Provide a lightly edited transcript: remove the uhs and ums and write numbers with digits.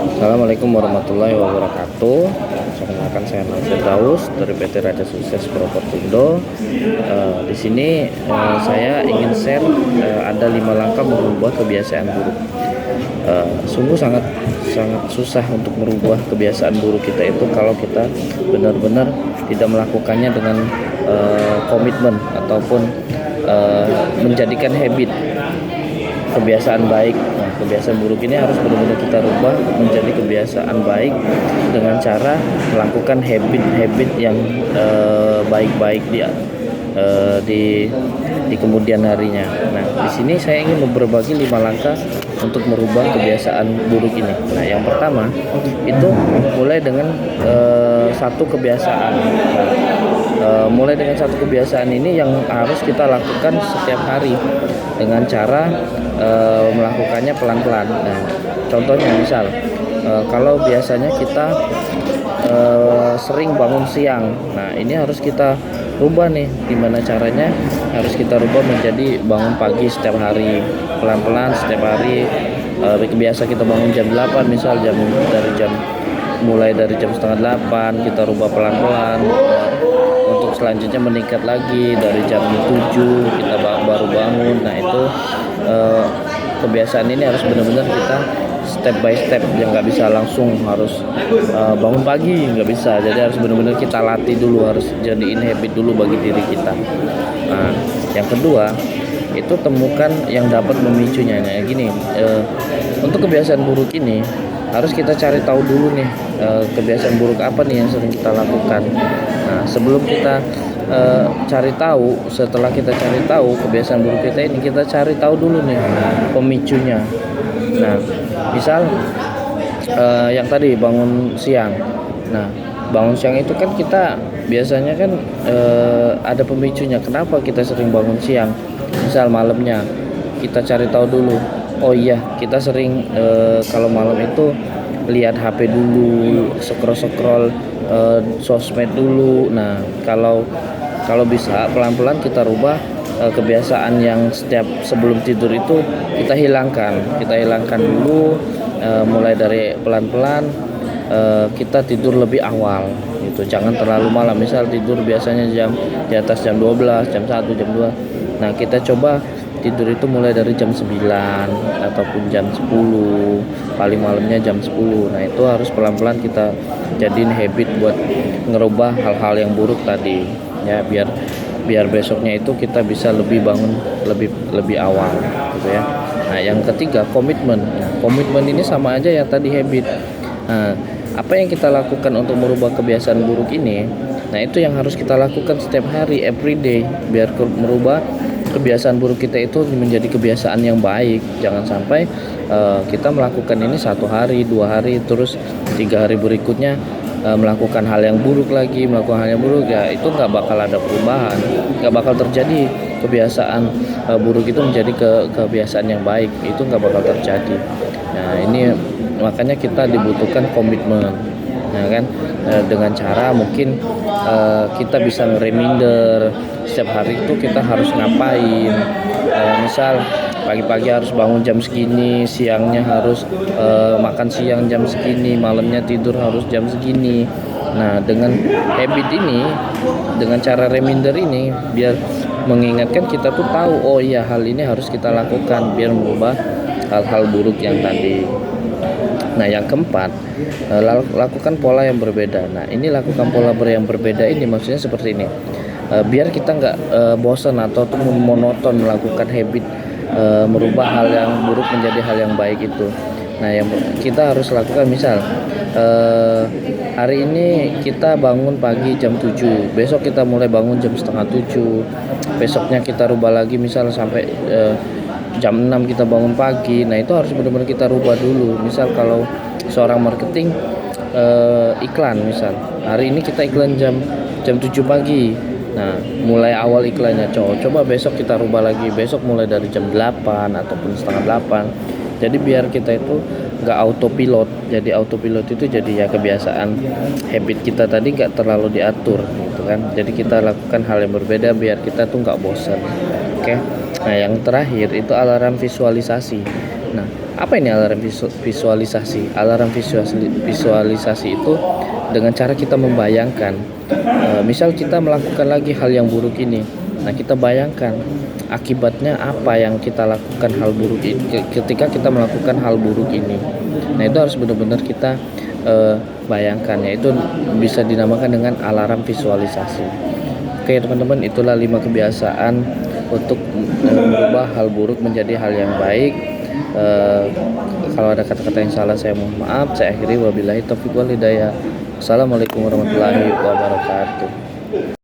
Assalamualaikum warahmatullahi wabarakatuh. Perkenalkan, saya Nasir Daus dari PT Raja Sukses Propertindo. Di sini saya ingin share ada 5 langkah merubah kebiasaan buruk. Sungguh sangat susah untuk merubah kebiasaan buruk kita itu kalau kita benar-benar tidak melakukannya dengan komitmen ataupun menjadikan habit kebiasaan baik. Nah, kebiasaan buruk ini harus benar-benar kita rubah menjadi kebiasaan baik dengan cara melakukan habit-habit yang baik-baik di kemudian harinya. Nah, di sini saya ingin berbagi 5 langkah untuk merubah kebiasaan buruk ini. Nah, yang pertama itu mulai dengan satu kebiasaan. Mulai dengan satu kebiasaan ini yang harus kita lakukan setiap hari dengan cara melakukannya pelan-pelan. Nah, contohnya misal kalau biasanya kita sering bangun siang, nah ini harus kita rubah nih. Gimana caranya? Harus kita rubah menjadi bangun pagi setiap hari, pelan-pelan setiap hari. Biasa kita bangun jam 8, misal mulai dari jam setengah 8 kita rubah pelan-pelan. Untuk selanjutnya meningkat lagi dari jam 7 kita baru bangun. Nah, itu kebiasaan ini harus benar-benar kita step by step, yang nggak bisa langsung harus bangun pagi, nggak bisa. Jadi harus benar-benar kita latih dulu, harus jadiin habit dulu bagi diri kita. Nah, yang kedua itu temukan yang dapat memicunya. Nah, gini, untuk kebiasaan buruk ini harus kita cari tahu dulu nih, kebiasaan buruk apa nih yang sering kita lakukan. Nah, sebelum kita cari tahu, setelah kita cari tahu kebiasaan buruk kita ini, kita cari tahu dulu nih pemicunya. Nah, misal yang tadi bangun siang. Nah, bangun siang itu kan kita biasanya kan ada pemicunya. Kenapa kita sering bangun siang? Misal malamnya, kita cari tahu dulu. Oh iya, kita sering kalau malam itu lihat HP dulu, scroll sosmed dulu. Nah, kalau bisa pelan-pelan kita rubah kebiasaan yang setiap sebelum tidur itu kita hilangkan dulu. Mulai dari pelan-pelan kita tidur lebih awal gitu, jangan terlalu malam. Misal tidur biasanya di atas jam 12, jam 1, jam 2. Nah, kita coba tidur itu mulai dari jam 9 ataupun jam 10, paling malamnya jam 10. Nah, itu harus pelan-pelan kita jadiin habit buat ngerubah hal-hal yang buruk tadi ya, biar besoknya itu kita bisa lebih bangun lebih awal gitu ya. Nah, yang ketiga komitmen. Nah, komitmen ini sama aja yang tadi habit. Nah, apa yang kita lakukan untuk merubah kebiasaan buruk ini? Nah, itu yang harus kita lakukan setiap hari, everyday, biar merubah kebiasaan buruk kita itu menjadi kebiasaan yang baik. Jangan sampai kita melakukan ini 1 hari, 2 hari, terus 3 hari berikutnya melakukan hal yang buruk lagi, ya itu nggak bakal ada perubahan, nggak bakal terjadi kebiasaan buruk itu menjadi kebiasaan yang baik, itu nggak bakal terjadi. Nah, ini makanya kita dibutuhkan komitmen. Nah kan, dengan cara mungkin kita bisa nge-reminder setiap hari itu kita harus ngapain. Misal pagi-pagi harus bangun jam segini, siangnya harus makan siang jam segini, malamnya tidur harus jam segini. Nah, dengan habit ini, dengan cara reminder ini, biar mengingatkan kita tuh tahu, oh iya hal ini harus kita lakukan biar mengubah hal-hal buruk yang tadi. Nah, yang keempat, lakukan pola yang berbeda. Nah, ini lakukan pola yang berbeda ini maksudnya seperti ini. Biar kita nggak bosan atau monoton melakukan habit merubah hal yang buruk menjadi hal yang baik itu. Nah, yang kita harus lakukan, misal hari ini kita bangun pagi jam 7, besok kita mulai bangun jam setengah 7, besoknya kita rubah lagi misal sampai jam 6 kita bangun pagi. Nah, itu harus benar-benar kita rubah dulu. Misal kalau seorang marketing iklan, misal hari ini kita iklan jam 7 pagi. Nah, mulai awal iklannya coba besok kita rubah lagi, besok mulai dari jam 8 ataupun setengah 8. Jadi biar kita itu nggak autopilot. Jadi autopilot itu jadi ya kebiasaan habit kita tadi nggak terlalu diatur gitu kan. Jadi kita lakukan hal yang berbeda biar kita tuh nggak bosan. Oke. Nah, yang terakhir itu alarm visualisasi. Nah, Apa ini alarm visualisasi? Alarm visualisasi itu dengan cara kita membayangkan, misal kita melakukan lagi hal yang buruk ini. Nah, kita bayangkan akibatnya apa yang kita lakukan hal buruk ini ketika kita melakukan hal buruk ini. Nah, itu harus benar-benar kita bayangkan, yaitu bisa dinamakan dengan alarm visualisasi. Oke teman-teman, itulah 5 kebiasaan untuk merubah hal buruk menjadi hal yang baik. Kalau ada kata-kata yang salah saya mohon maaf. Saya akhiri, wabillahi taufiq wal hidayah. Assalamualaikum warahmatullahi wabarakatuh.